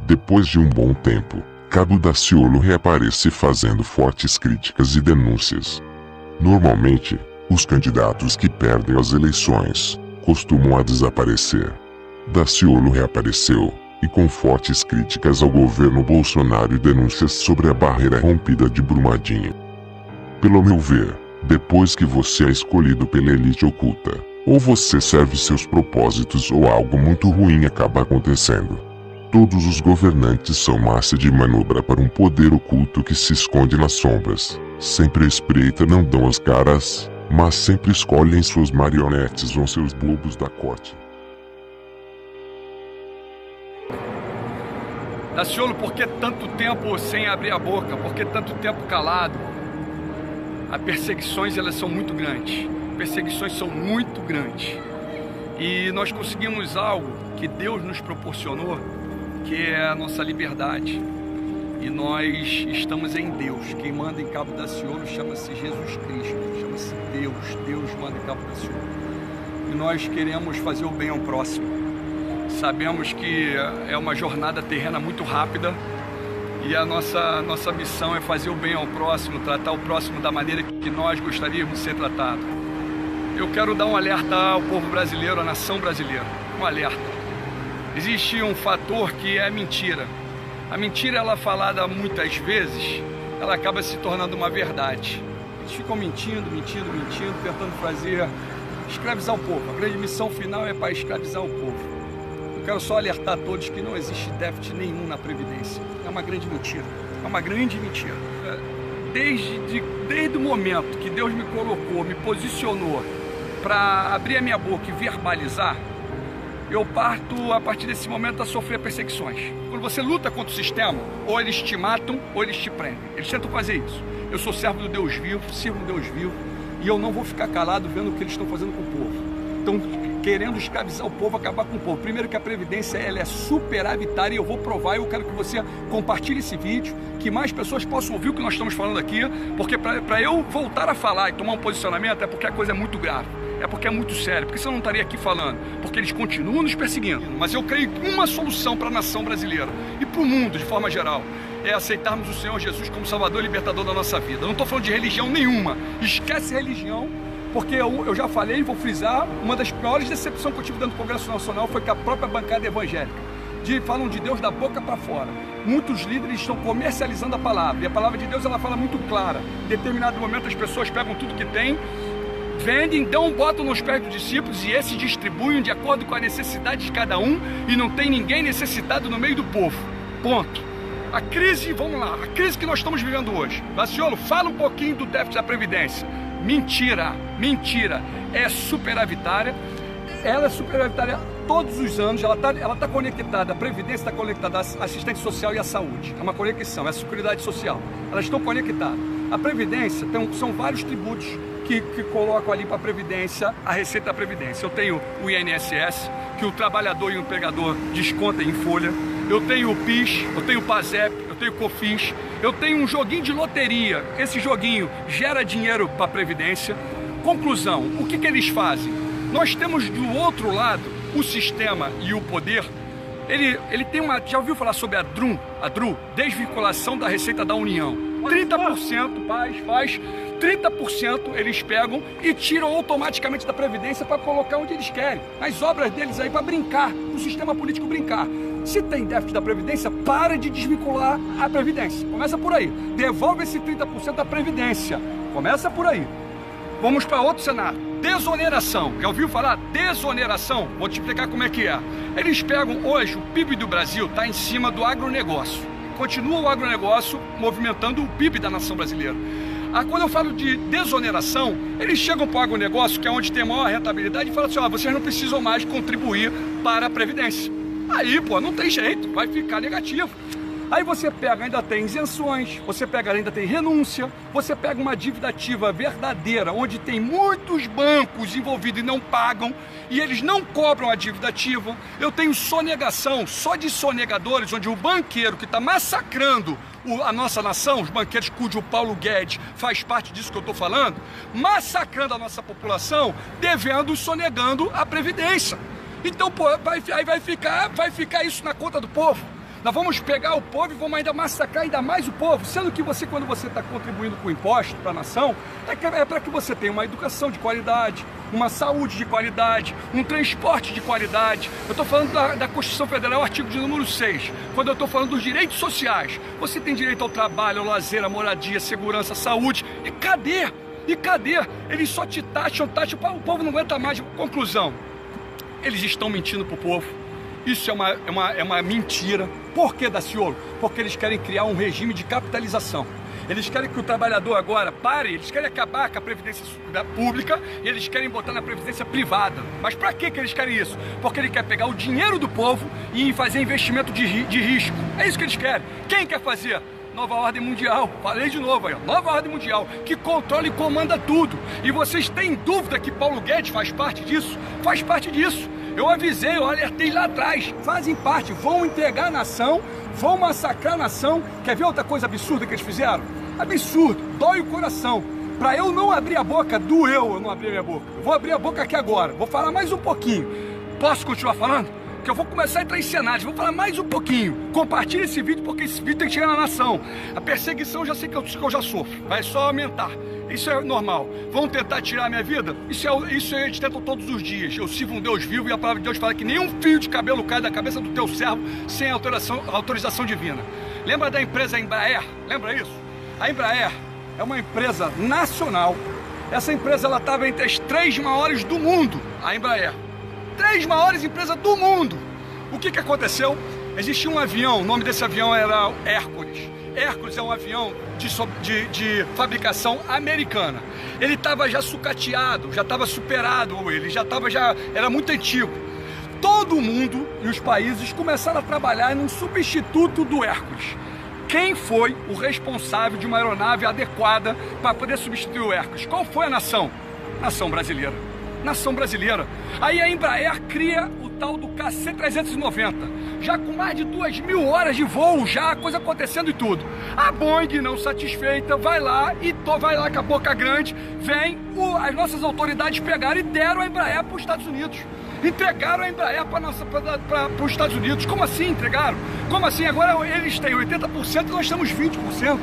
Depois de um bom tempo, Cabo Daciolo reaparece fazendo fortes críticas e denúncias. Normalmente, os candidatos que perdem as eleições costumam a desaparecer. Daciolo reapareceu, e com fortes críticas ao governo Bolsonaro e denúncias sobre a barreira rompida de Brumadinho. Pelo meu ver, depois que você é escolhido pela elite oculta, ou você serve seus propósitos ou algo muito ruim acaba acontecendo. Todos os governantes são massa de manobra para um poder oculto que se esconde nas sombras. Sempre espreita, não dão as caras, mas sempre escolhem suas marionetes ou seus bobos da corte. Daciolo, por que tanto tempo sem abrir a boca? Por que tanto tempo calado? As perseguições, elas são muito grandes. Perseguições são muito grandes. E nós conseguimos algo que Deus nos proporcionou, que é a nossa liberdade. E nós estamos em Deus. Quem manda em Cabo Daciolo chama-se Jesus Cristo, chama-se Deus. Deus manda em Cabo Daciolo. E nós queremos fazer o bem ao próximo. Sabemos que é uma jornada terrena muito rápida e a nossa missão é fazer o bem ao próximo, tratar o próximo da maneira que nós gostaríamos de ser tratado. Eu quero dar um alerta ao povo brasileiro, à nação brasileira, um alerta. Existe um fator que é a mentira. A mentira, ela falada muitas vezes, ela acaba se tornando uma verdade. Eles ficam mentindo, tentando escravizar o povo. A grande missão final é para escravizar o povo. Eu quero só alertar a todos que não existe déficit nenhum na Previdência. É uma grande mentira. É uma grande mentira. Desde o momento que Deus me colocou, me posicionou para abrir a minha boca e verbalizar, eu parto a partir desse momento a sofrer perseguições. Quando você luta contra o sistema, ou eles te matam ou eles te prendem. Eles tentam fazer isso. Eu sou servo do Deus vivo, sirvo do Deus vivo, e eu não vou ficar calado vendo o que eles estão fazendo com o povo. Estão querendo escravizar o povo, acabar com o povo. Primeiro que a Previdência, ela é superavitária, e eu vou provar. Eu quero que você compartilhe esse vídeo, que mais pessoas possam ouvir o que nós estamos falando aqui, porque para eu voltar a falar e tomar um posicionamento é porque a coisa é muito grave, é porque é muito sério, porque senão eu não estaria aqui falando, porque eles continuam nos perseguindo. Mas eu creio que uma solução para a nação brasileira e para o mundo de forma geral é aceitarmos o Senhor Jesus como Salvador e Libertador da nossa vida. Eu não estou falando de religião nenhuma, esquece religião. Porque eu já falei e vou frisar, uma das piores decepções que eu tive dentro do Congresso Nacional foi com a própria bancada evangélica. Falam de Deus da boca para fora. Muitos líderes estão comercializando a palavra. E a palavra de Deus, ela fala muito clara. Em determinado momento as pessoas pegam tudo que tem, vendem, botam nos pés dos discípulos e esses distribuem de acordo com a necessidade de cada um, e não tem ninguém necessitado no meio do povo. Ponto. A crise, vamos lá, a crise que nós estamos vivendo hoje. Daciolo, fala um pouquinho do déficit da Previdência. Mentira, mentira, é superavitária, ela é superavitária todos os anos, ela tá conectada, a Previdência está conectada à assistência social e à saúde, é uma conexão, é a Seguridade Social, elas estão conectadas. A Previdência, são vários tributos que colocam ali para a Previdência, a receita da Previdência. Eu tenho o INSS, que o trabalhador e o empregador descontam em folha, eu tenho o PIS, eu tenho o PASEP, eu tenho o COFINS, eu tenho um joguinho de loteria. Esse joguinho gera dinheiro para a Previdência. Conclusão, o que eles fazem? Nós temos do outro lado o sistema e o poder. Ele tem uma... Já ouviu falar sobre a DRU? Desvinculação da Receita da União. 30% faz 30% eles pegam e tiram automaticamente da Previdência para colocar onde eles querem. As obras deles aí para brincar, o sistema político brincar. Se tem déficit da Previdência, para de desvincular a Previdência. Começa por aí. Devolve esse 30% da Previdência. Começa por aí. Vamos para outro cenário. Desoneração. Já ouviu falar? Desoneração. Vou te explicar como é que é. Eles pegam hoje, o PIB do Brasil está em cima do agronegócio. Continua o agronegócio movimentando o PIB da nação brasileira. Quando eu falo de desoneração, eles chegam para o agronegócio, que é onde tem maior rentabilidade, e falam assim, vocês não precisam mais contribuir para a Previdência. Aí, não tem jeito, vai ficar negativo. Aí você pega, ainda tem isenções, você pega, ainda tem renúncia, você pega uma dívida ativa verdadeira, onde tem muitos bancos envolvidos e não pagam, e eles não cobram a dívida ativa. Eu tenho sonegação, só de sonegadores, onde o banqueiro que está massacrando a nossa nação, os banqueiros cujo Paulo Guedes faz parte disso que eu estou falando, massacrando a nossa população, devendo e sonegando a Previdência. Então, aí vai ficar isso na conta do povo. Nós vamos pegar o povo e vamos ainda massacrar ainda mais o povo, sendo que você, quando você está contribuindo com imposto para a nação, é para que você tenha uma educação de qualidade, uma saúde de qualidade, um transporte de qualidade. Eu estou falando da Constituição Federal, artigo de número 6, quando eu estou falando dos direitos sociais. Você tem direito ao trabalho, ao lazer, à moradia, à segurança, à saúde. E cadê? E cadê? Eles só te taxam, o povo não aguenta mais. Conclusão, eles estão mentindo para o povo. Isso é uma mentira. Por que, Daciolo? Porque eles querem criar um regime de capitalização. Eles querem que o trabalhador agora pare, eles querem acabar com a previdência pública e eles querem botar na previdência privada. Mas para que eles querem isso? Porque ele quer pegar o dinheiro do povo e fazer investimento de risco. É isso que eles querem. Quem quer fazer? Nova ordem mundial, falei de novo aí, ó. Nova ordem mundial, que controla e comanda tudo. E vocês têm dúvida que Paulo Guedes faz parte disso? Faz parte disso. Eu avisei, eu alertei lá atrás, fazem parte, vão entregar a nação, vão massacrar a nação. Quer ver outra coisa absurda que eles fizeram? Absurdo, dói o coração. Para eu não abrir a boca, doeu eu não abrir a minha boca. Eu vou abrir a boca aqui agora, vou falar mais um pouquinho. Posso continuar falando? Que eu vou começar a entrar em cenários, vou falar mais um pouquinho. Compartilhe esse vídeo, porque esse vídeo tem que chegar na nação. A perseguição eu já sei que eu já sofro, vai só aumentar. Isso é normal. Vão tentar tirar a minha vida? Isso eles tentam todos os dias. Eu sirvo um Deus vivo e a palavra de Deus fala que nenhum fio de cabelo cai da cabeça do teu servo sem autorização divina. Lembra da empresa Embraer? Lembra isso? A Embraer é uma empresa nacional. Essa empresa ela estava entre as 3 maiores do mundo. A Embraer. 3 maiores empresas do mundo. O que aconteceu? Existia um avião, o nome desse avião era Hércules. Hércules é um avião de fabricação americana. Ele estava já sucateado, já estava superado, era muito antigo. Todo mundo e os países começaram a trabalhar em um substituto do Hércules. Quem foi o responsável de uma aeronave adequada para poder substituir o Hércules? Qual foi a nação? Nação brasileira. Nação brasileira. Aí a Embraer cria o tal do KC-390, já com mais de 2.000 horas de voo, já a coisa acontecendo e tudo. A Boeing, não satisfeita, vai lá com a boca grande, as nossas autoridades pegaram e deram a Embraer para os Estados Unidos. Entregaram a Embraer para os Estados Unidos. Como assim entregaram? Como assim? Agora eles têm 80% e nós temos 20%.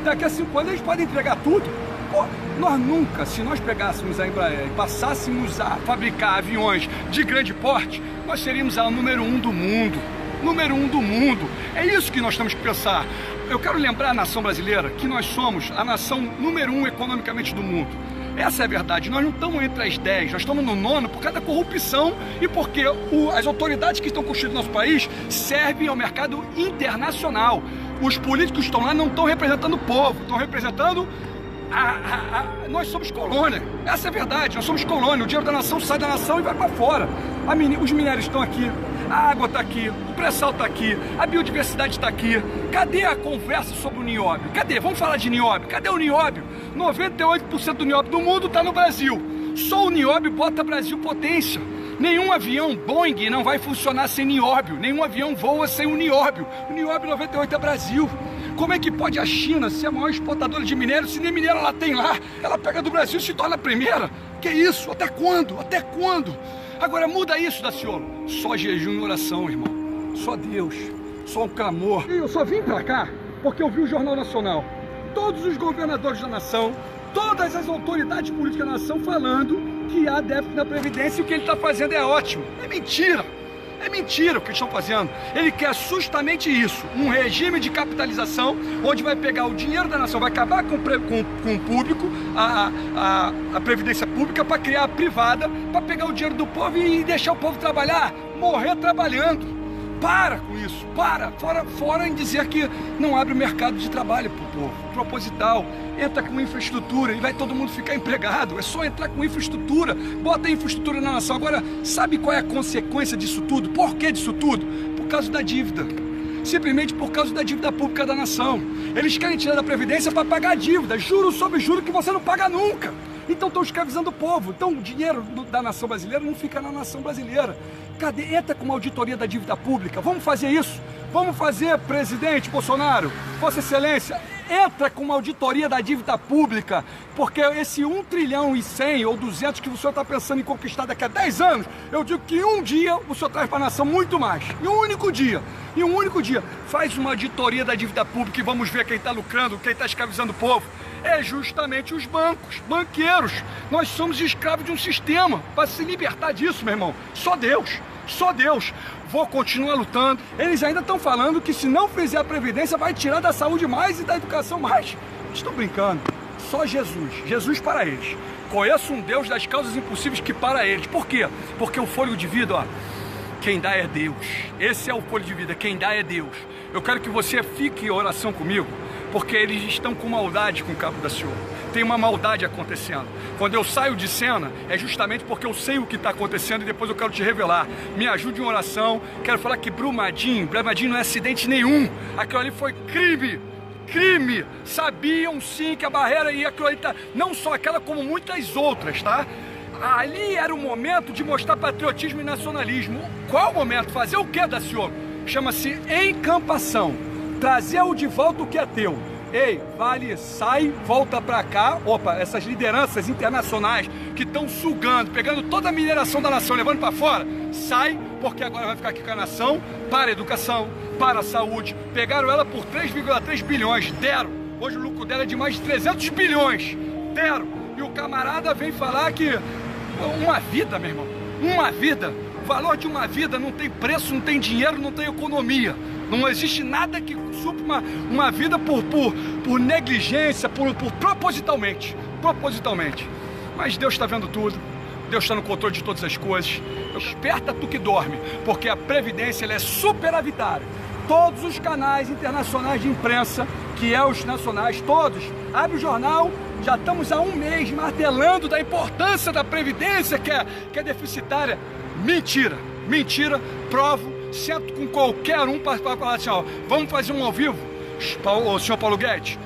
Daqui a 5 anos eles podem entregar tudo. Pô, nós nunca, se nós pegássemos a Embraer e passássemos a fabricar aviões de grande porte, nós seríamos a número 1 do mundo. Número 1 do mundo. É isso que nós temos que pensar. Eu quero lembrar a nação brasileira que nós somos a nação número 1 economicamente do mundo. Essa é a verdade. Nós não estamos entre as 10, nós estamos no 9 por causa da corrupção e porque as autoridades que estão construindo nosso país servem ao mercado internacional. Os políticos que estão lá não estão representando o povo, estão representando nós somos colônia, essa é a verdade, nós somos colônia, o dinheiro da nação sai da nação e vai para fora. Os minérios estão aqui, a água está aqui, o pré-sal está aqui, a biodiversidade está aqui. Cadê a conversa sobre o nióbio? Cadê? Vamos falar de nióbio, cadê o nióbio? 98% do nióbio do mundo está no Brasil, só o nióbio bota Brasil potência. Nenhum avião Boeing não vai funcionar sem nióbio, nenhum avião voa sem o nióbio 98 é Brasil. Como é que pode a China ser a maior exportadora de minério, se nem minério ela tem lá? Ela pega do Brasil e se torna a primeira. Que isso? Até quando? Até quando? Agora muda isso, Daciolo. Só jejum e oração, irmão. Só Deus. Só um clamor. E eu só vim pra cá porque eu vi o Jornal Nacional. Todos os governadores da nação, todas as autoridades políticas da nação falando que há déficit na Previdência e o que ele está fazendo é ótimo. É mentira. É mentira o que eles estão fazendo. Ele quer justamente isso, um regime de capitalização, onde vai pegar o dinheiro da nação, vai acabar com o público, a previdência pública, para criar a privada, para pegar o dinheiro do povo e deixar o povo trabalhar, morrer trabalhando. Para com isso, fora em dizer que não abre o mercado de trabalho para o povo, proposital, entra com infraestrutura e vai todo mundo ficar empregado, é só entrar com infraestrutura, bota a infraestrutura na nação. Agora, sabe qual é a consequência disso tudo? Por que disso tudo? Por causa da dívida, simplesmente por causa da dívida pública da nação. Eles querem tirar da Previdência para pagar a dívida, juro sobre juro que você não paga nunca. Então estão escravizando o povo. Então o dinheiro da nação brasileira não fica na nação brasileira. Cadê? Entra com uma auditoria da dívida pública. Vamos fazer isso. Vamos fazer, presidente Bolsonaro, Vossa Excelência, entra com uma auditoria da dívida pública, porque esse 1 trilhão e 100 ou 200 que o senhor está pensando em conquistar daqui a 10 anos, eu digo que em um dia o senhor traz para a nação muito mais. Em um único dia. Em um único dia. Faz uma auditoria da dívida pública e vamos ver quem está lucrando, quem está escravizando o povo. É justamente os bancos, banqueiros. Nós somos escravos de um sistema. Para se libertar disso, meu irmão, só Deus. Só Deus. Vou continuar lutando. Eles ainda estão falando que se não fizer a Previdência vai tirar da saúde mais e da educação mais. Estou brincando. Só Jesus. Jesus para eles. Conheço um Deus das causas impossíveis que para eles. Por quê? Porque o fôlego de vida, ó, quem dá é Deus. Esse é o fôlego de vida. Quem dá é Deus. Eu quero que você fique em oração comigo, porque eles estão com maldade com o Cabo da Ciolo. Tem uma maldade acontecendo. Quando eu saio de cena, é justamente porque eu sei o que está acontecendo e depois eu quero te revelar. Me ajude em oração. Quero falar que Brumadinho não é acidente nenhum. Aquilo ali foi crime. Crime. Sabiam sim que a barreira ia aquilo ali tá, não só aquela como muitas outras, tá? Ali era o momento de mostrar patriotismo e nacionalismo. Qual o momento? Fazer o que, Daciolo? Chama-se encampação. Trazer de volta o que é teu. Ei, vale, sai, volta pra cá. Opa, essas lideranças internacionais que estão sugando, pegando toda a mineração da nação, levando pra fora, sai, porque agora vai ficar aqui com a nação, para a educação, para a saúde. Pegaram ela por 3,3 bilhões, deram. Hoje o lucro dela é de mais de 300 bilhões, deram. E o camarada vem falar que uma vida, meu irmão, uma vida, o valor de uma vida não tem preço, não tem dinheiro, não tem economia. Não existe nada que supra uma vida por negligência, por propositalmente. Mas Deus está vendo tudo. Deus está no controle de todas as coisas. Desperta tu que dorme, porque a Previdência ela é superavitária. Todos os canais internacionais de imprensa, que é os nacionais, todos, abre o jornal, já estamos há um mês martelando da importância da Previdência, que é deficitária. Mentira, provo. Sento com qualquer um para falar assim, ó, vamos fazer um ao vivo, o senhor Paulo Guedes,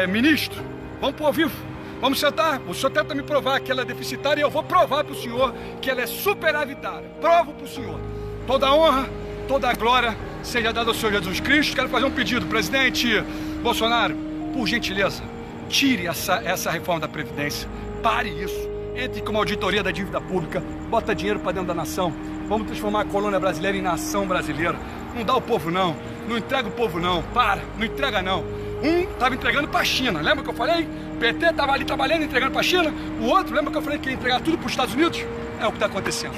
ministro, vamos para o ao vivo, vamos sentar, o senhor tenta me provar que ela é deficitária e eu vou provar para o senhor que ela é superavitária, provo para o senhor. Toda a honra, toda a glória seja dada ao Senhor Jesus Cristo. Quero fazer um pedido, presidente Bolsonaro, por gentileza, tire essa reforma da Previdência, pare isso, entre com uma auditoria da dívida pública, bota dinheiro para dentro da nação. Vamos transformar a colônia brasileira em nação brasileira. Não dá o povo não, não entrega o povo não, não entrega não. Um estava entregando para a China, lembra que eu falei? O PT estava ali trabalhando, entregando para a China. O outro, lembra que eu falei que ia entregar tudo para os Estados Unidos? É o que está acontecendo.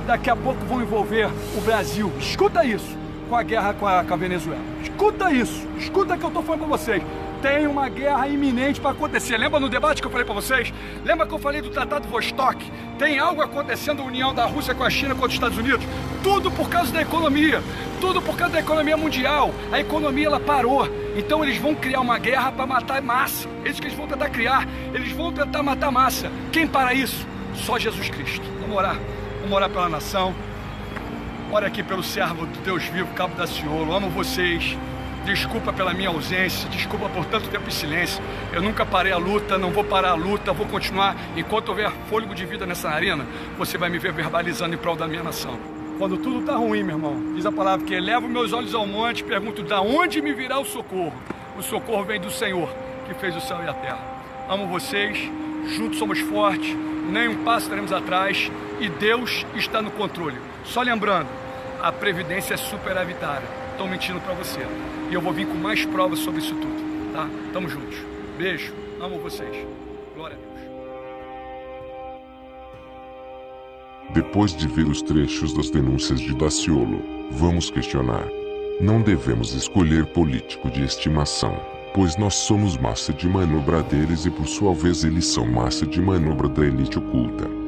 Daqui a pouco vão envolver o Brasil, escuta isso, com a guerra com a Venezuela. Escuta isso, escuta que eu estou falando para vocês. Tem uma guerra iminente para acontecer. Lembra no debate que eu falei para vocês? Lembra que eu falei do Tratado Vostok? Tem algo acontecendo na união da Rússia com a China contra os Estados Unidos? Tudo por causa da economia. Tudo por causa da economia mundial. A economia, ela parou. Então eles vão criar uma guerra para matar massa. É isso que eles vão tentar criar. Eles vão tentar matar massa. Quem para isso? Só Jesus Cristo. Vamos orar pela nação. Ora aqui pelo servo do Deus vivo, Cabo da Ciolo. Amo vocês. Desculpa pela minha ausência, desculpa por tanto tempo em silêncio. Eu nunca parei a luta, não vou parar a luta, vou continuar. Enquanto houver fôlego de vida nessa arena, você vai me ver verbalizando em prol da minha nação. Quando tudo tá ruim, meu irmão, diz a palavra que elevo meus olhos ao monte e pergunto, da onde me virá o socorro? O socorro vem do Senhor, que fez o céu e a terra. Amo vocês, juntos somos fortes, nem um passo estaremos atrás e Deus está no controle. Só lembrando, a Previdência é superavitária. Estão mentindo para você. E eu vou vir com mais provas sobre isso tudo, tá? Tamo juntos. Beijo. Amo vocês. Glória a Deus. Depois de ver os trechos das denúncias de Daciolo, vamos questionar. Não devemos escolher político de estimação, pois nós somos massa de manobra deles e por sua vez eles são massa de manobra da elite oculta.